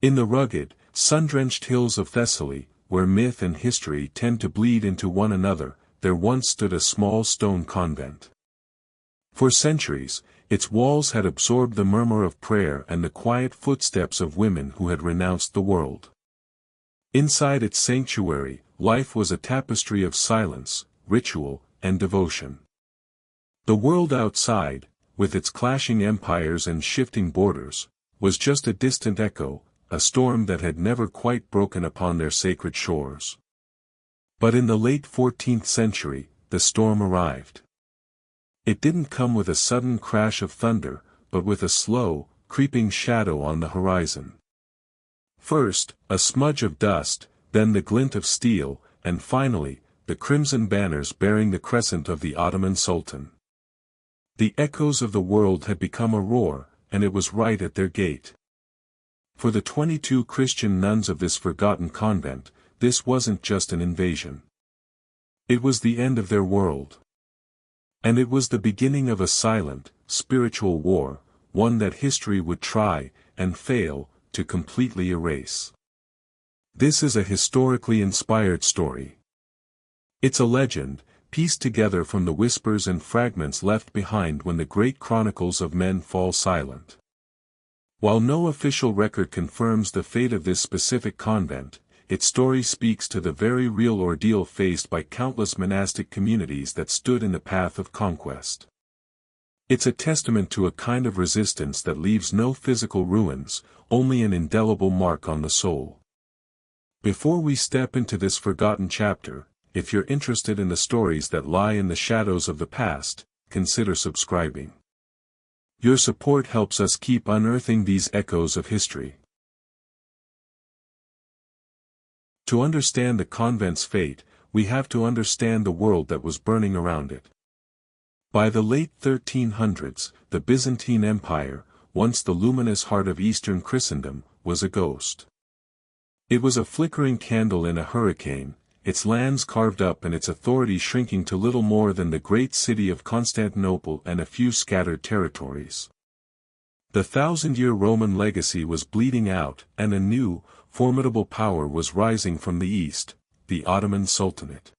In the rugged, sun-drenched hills of Thessaly, where myth and history tend to bleed into one another, there once stood a small stone convent. For centuries, its walls had absorbed the murmur of prayer and the quiet footsteps of women who had renounced the world. Inside its sanctuary, life was a tapestry of silence, ritual, and devotion. The world outside, with its clashing empires and shifting borders, was just a distant echo, a storm that had never quite broken upon their sacred shores. But in the late 14th century, the storm arrived. It didn't come with a sudden crash of thunder, but with a slow, creeping shadow on the horizon. First, a smudge of dust, then the glint of steel, and finally, the crimson banners bearing the crescent of the Ottoman Sultan. The echoes of the world had become a roar, and it was right at their gate. For the 22 Christian nuns of this forgotten convent, this wasn't just an invasion. It was the end of their world. And it was the beginning of a silent, spiritual war, one that history would try, and fail, to completely erase. This is a historically inspired story. It's a legend, pieced together from the whispers and fragments left behind when the great chronicles of men fall silent. While no official record confirms the fate of this specific convent, its story speaks to the very real ordeal faced by countless monastic communities that stood in the path of conquest. It's a testament to a kind of resistance that leaves no physical ruins, only an indelible mark on the soul. Before we step into this forgotten chapter, if you're interested in the stories that lie in the shadows of the past, consider subscribing. Your support helps us keep unearthing these echoes of history. To understand the convent's fate, we have to understand the world that was burning around it. By the late 1300s, the Byzantine Empire, once the luminous heart of Eastern Christendom, was a ghost. It was a flickering candle in a hurricane, its lands carved up and its authority shrinking to little more than the great city of Constantinople and a few scattered territories. The thousand-year Roman legacy was bleeding out, and a new, formidable power was rising from the east, the Ottoman Sultanate.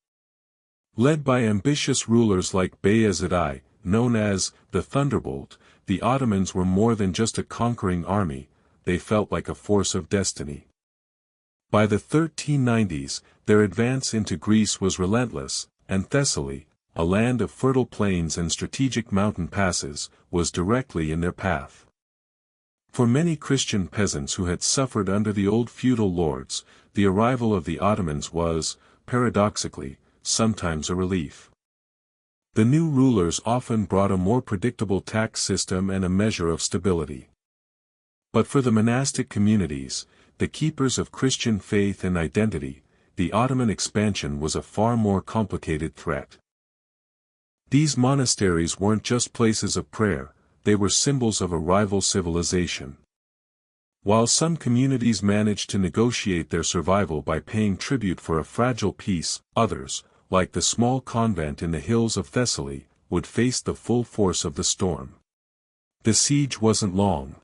Led by ambitious rulers like Bayezid I, known as the Thunderbolt, the Ottomans were more than just a conquering army, they felt like a force of destiny. By the 1390s, their advance into Greece was relentless, and Thessaly, a land of fertile plains and strategic mountain passes, was directly in their path. For many Christian peasants who had suffered under the old feudal lords, the arrival of the Ottomans was, paradoxically, sometimes a relief. The new rulers often brought a more predictable tax system and a measure of stability. But for the monastic communities, the keepers of Christian faith and identity, the Ottoman expansion was a far more complicated threat. These monasteries weren't just places of prayer, they were symbols of a rival civilization. While some communities managed to negotiate their survival by paying tribute for a fragile peace, others, like the small convent in the hills of Thessaly, would face the full force of the storm. The siege wasn't long.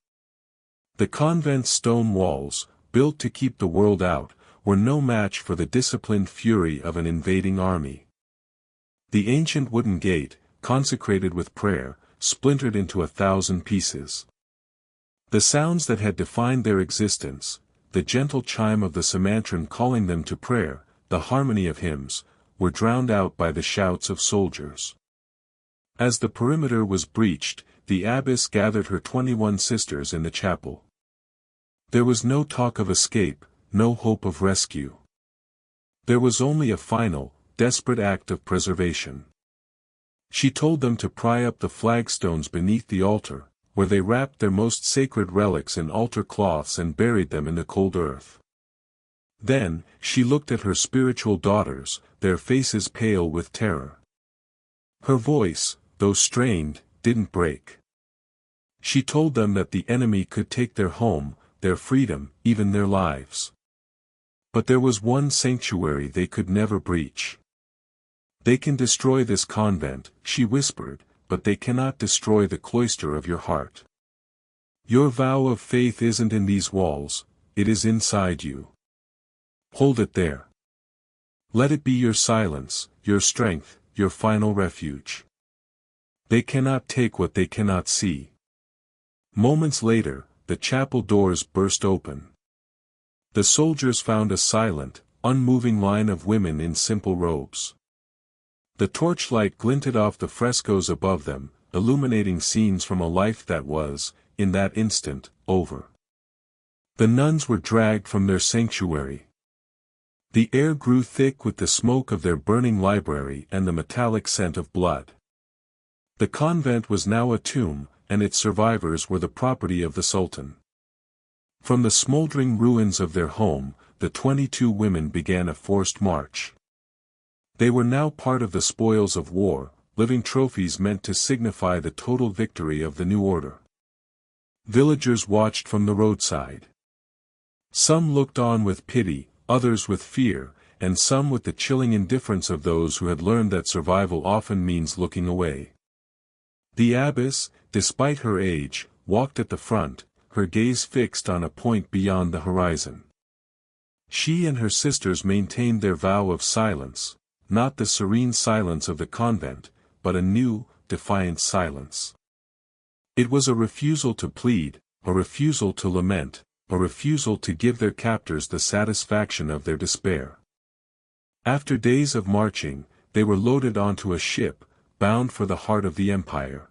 The convent's stone walls, built to keep the world out, were no match for the disciplined fury of an invading army. The ancient wooden gate, consecrated with prayer, splintered into 1,000 pieces. The sounds that had defined their existence, the gentle chime of the Samantran calling them to prayer, the harmony of hymns, were drowned out by the shouts of soldiers. As the perimeter was breached, the abbess gathered her 21 sisters in the chapel. There was no talk of escape, no hope of rescue. There was only a final, desperate act of preservation. She told them to pry up the flagstones beneath the altar, where they wrapped their most sacred relics in altar cloths and buried them in the cold earth. Then, she looked at her spiritual daughters, their faces pale with terror. Her voice, though strained, didn't break. She told them that the enemy could take their home, their freedom, even their lives. But there was one sanctuary they could never breach. They can destroy this convent, she whispered, but they cannot destroy the cloister of your heart. Your vow of faith isn't in these walls, it is inside you. Hold it there. Let it be your silence, your strength, your final refuge. They cannot take what they cannot see. Moments later, the chapel doors burst open. The soldiers found a silent, unmoving line of women in simple robes. The torchlight glinted off the frescoes above them, illuminating scenes from a life that was, in that instant, over. The nuns were dragged from their sanctuary. The air grew thick with the smoke of their burning library and the metallic scent of blood. The convent was now a tomb, and its survivors were the property of the Sultan. From the smoldering ruins of their home, the 22 women began a forced march. They were now part of the spoils of war, living trophies meant to signify the total victory of the new order. Villagers watched from the roadside. Some looked on with pity, others with fear, and some with the chilling indifference of those who had learned that survival often means looking away. The abbess, despite her age, walked at the front, her gaze fixed on a point beyond the horizon. She and her sisters maintained their vow of silence, not the serene silence of the convent, but a new, defiant silence. It was a refusal to plead, a refusal to lament, a refusal to give their captors the satisfaction of their despair. After days of marching, they were loaded onto a ship, bound for the heart of the empire.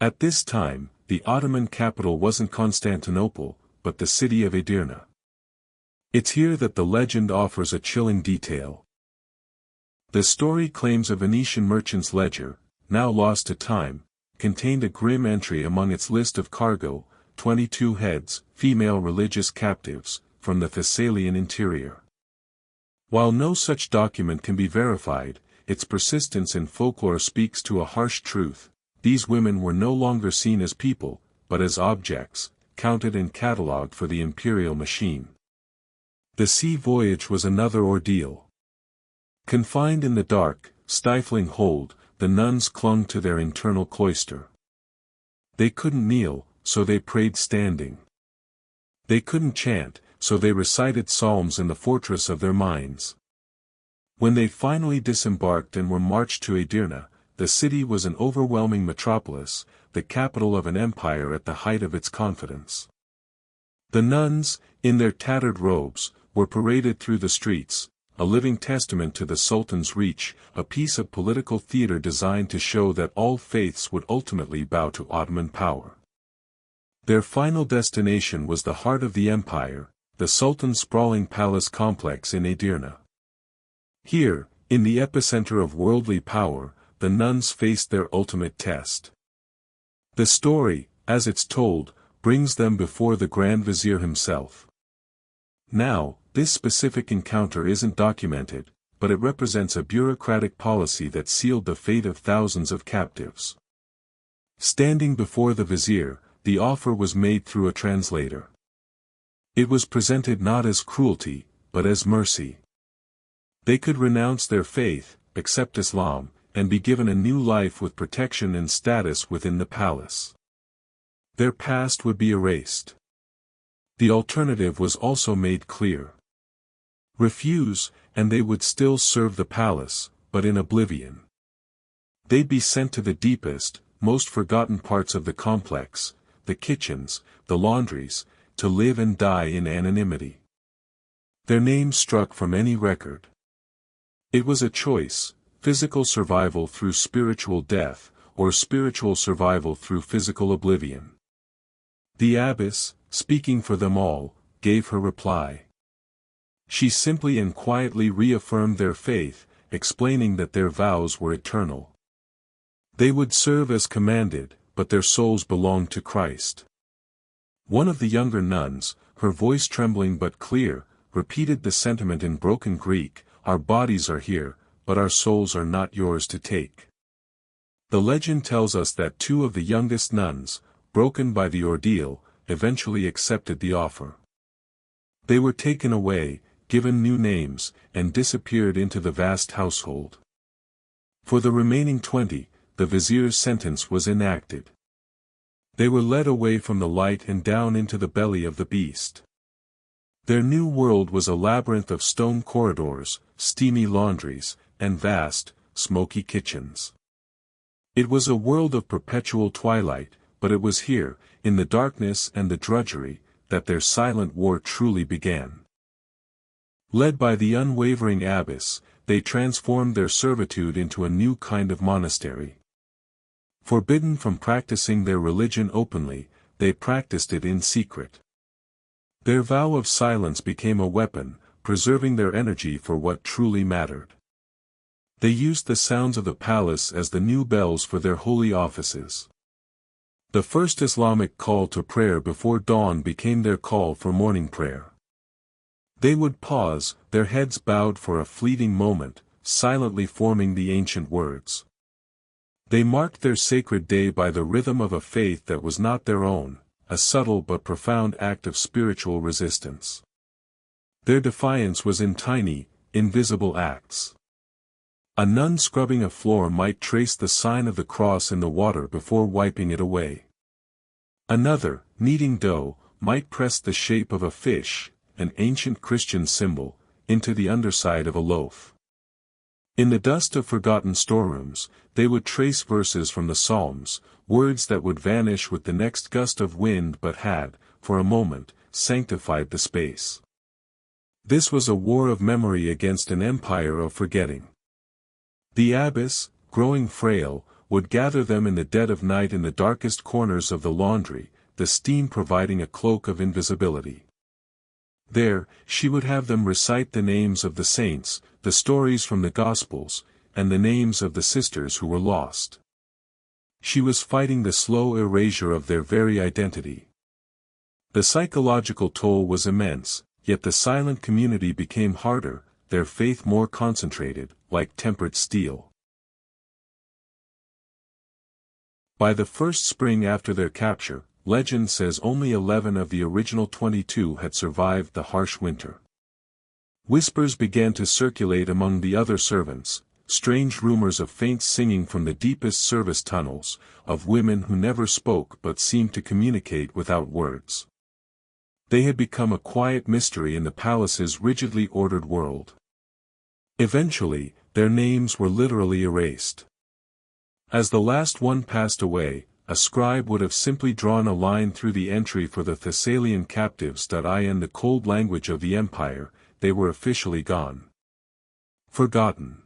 At this time, the Ottoman capital wasn't Constantinople, but the city of Edirne. It's here that the legend offers a chilling detail. The story claims a Venetian merchant's ledger, now lost to time, contained a grim entry among its list of cargo, 22 heads, female religious captives, from the Thessalian interior. While no such document can be verified, its persistence in folklore speaks to a harsh truth: these women were no longer seen as people, but as objects, counted and catalogued for the imperial machine. The sea voyage was another ordeal. Confined in the dark, stifling hold, the nuns clung to their internal cloister. They couldn't kneel, so they prayed standing. They couldn't chant, so they recited psalms in the fortress of their minds. When they finally disembarked and were marched to Edirne, the city was an overwhelming metropolis, the capital of an empire at the height of its confidence. The nuns, in their tattered robes, were paraded through the streets, a living testament to the Sultan's reach, a piece of political theater designed to show that all faiths would ultimately bow to Ottoman power. Their final destination was the heart of the empire, the Sultan's sprawling palace complex in Edirne. Here, in the epicenter of worldly power, the nuns faced their ultimate test. The story, as it's told, brings them before the Grand Vizier himself. Now, this specific encounter isn't documented, but it represents a bureaucratic policy that sealed the fate of thousands of captives. Standing before the vizier, the offer was made through a translator. It was presented not as cruelty, but as mercy. They could renounce their faith, accept Islam, and be given a new life with protection and status within the palace. Their past would be erased. The alternative was also made clear. Refuse, and they would still serve the palace, but in oblivion. They'd be sent to the deepest, most forgotten parts of the complex, the kitchens, the laundries, to live and die in anonymity. Their names struck from any record. It was a choice: physical survival through spiritual death, or spiritual survival through physical oblivion. The abbess, speaking for them all, gave her reply. She simply and quietly reaffirmed their faith, explaining that their vows were eternal. They would serve as commanded, but their souls belonged to Christ. One of the younger nuns, her voice trembling but clear, repeated the sentiment in broken Greek: "Our bodies are here, but our souls are not yours to take." The legend tells us that two of the youngest nuns, broken by the ordeal, eventually accepted the offer. They were taken away, given new names, and disappeared into the vast household. For the remaining 20, the vizier's sentence was enacted. They were led away from the light and down into the belly of the beast. Their new world was a labyrinth of stone corridors, steamy laundries, and vast, smoky kitchens. It was a world of perpetual twilight, but it was here, in the darkness and the drudgery, that their silent war truly began. Led by the unwavering abbess, they transformed their servitude into a new kind of monastery. Forbidden from practicing their religion openly, they practiced it in secret. Their vow of silence became a weapon, preserving their energy for what truly mattered. They used the sounds of the palace as the new bells for their holy offices. The first Islamic call to prayer before dawn became their call for morning prayer. They would pause, their heads bowed for a fleeting moment, silently forming the ancient words. They marked their sacred day by the rhythm of a faith that was not their own, a subtle but profound act of spiritual resistance. Their defiance was in tiny, invisible acts. A nun scrubbing a floor might trace the sign of the cross in the water before wiping it away. Another, kneading dough, might press the shape of a fish, an ancient Christian symbol, into the underside of a loaf. In the dust of forgotten storerooms, they would trace verses from the Psalms, words that would vanish with the next gust of wind but had, for a moment, sanctified the space. This was a war of memory against an empire of forgetting. The abbess, growing frail, would gather them in the dead of night in the darkest corners of the laundry, the steam providing a cloak of invisibility. There, she would have them recite the names of the saints, the stories from the Gospels, and the names of the sisters who were lost. She was fighting the slow erasure of their very identity. The psychological toll was immense, yet the silent community became harder, their faith more concentrated, like tempered steel. By the first spring after their capture, legend says only 11 of the original 22 had survived the harsh winter. Whispers began to circulate among the other servants, strange rumors of faint singing from the deepest service tunnels, of women who never spoke but seemed to communicate without words. They had become a quiet mystery in the palace's rigidly ordered world. Eventually, their names were literally erased. As the last one passed away, a scribe would have simply drawn a line through the entry for the Thessalian captives. In the cold language of the empire, they were officially gone. Forgotten.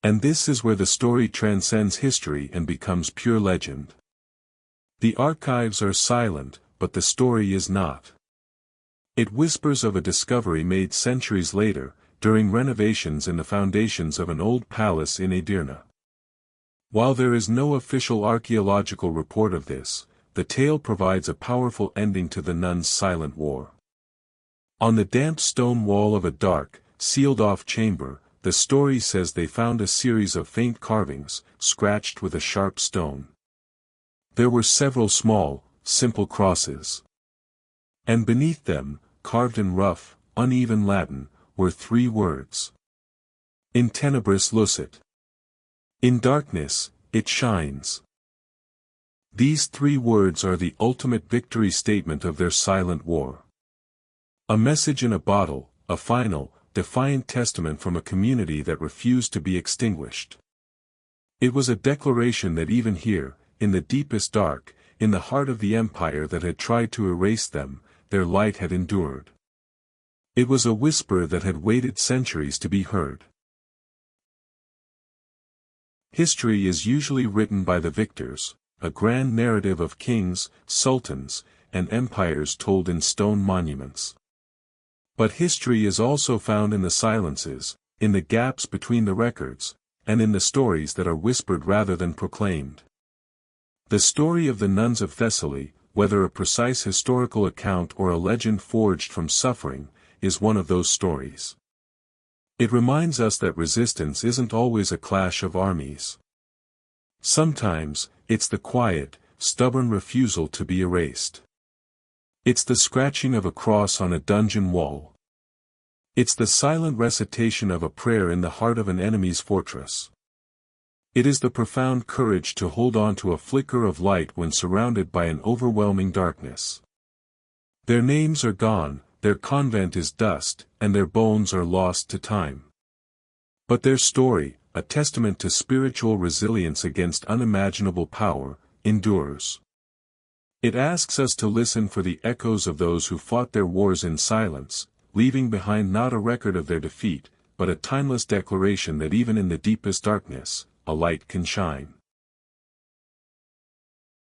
And this is where the story transcends history and becomes pure legend. The archives are silent, but the story is not. It whispers of a discovery made centuries later, during renovations in the foundations of an old palace in Edirne. While there is no official archaeological report of this, the tale provides a powerful ending to the nuns' silent war. On the damp stone wall of a dark, sealed-off chamber, the story says they found a series of faint carvings, scratched with a sharp stone. There were several small, simple crosses. And beneath them, carved in rough, uneven Latin, were 3 words. In tenebris lucet. In darkness, it shines. These 3 words are the ultimate victory statement of their silent war. A message in a bottle, a final, defiant testament from a community that refused to be extinguished. It was a declaration that even here, in the deepest dark, in the heart of the empire that had tried to erase them, their light had endured. It was a whisper that had waited centuries to be heard. History is usually written by the victors, a grand narrative of kings, sultans, and empires told in stone monuments. But history is also found in the silences, in the gaps between the records, and in the stories that are whispered rather than proclaimed. The story of the nuns of Thessaly, whether a precise historical account or a legend forged from suffering, is one of those stories. It reminds us that resistance isn't always a clash of armies. Sometimes, it's the quiet, stubborn refusal to be erased. It's the scratching of a cross on a dungeon wall. It's the silent recitation of a prayer in the heart of an enemy's fortress. It is the profound courage to hold on to a flicker of light when surrounded by an overwhelming darkness. Their names are gone, their convent is dust, and their bones are lost to time. But their story, a testament to spiritual resilience against unimaginable power, endures. It asks us to listen for the echoes of those who fought their wars in silence, leaving behind not a record of their defeat, but a timeless declaration that even in the deepest darkness, a light can shine.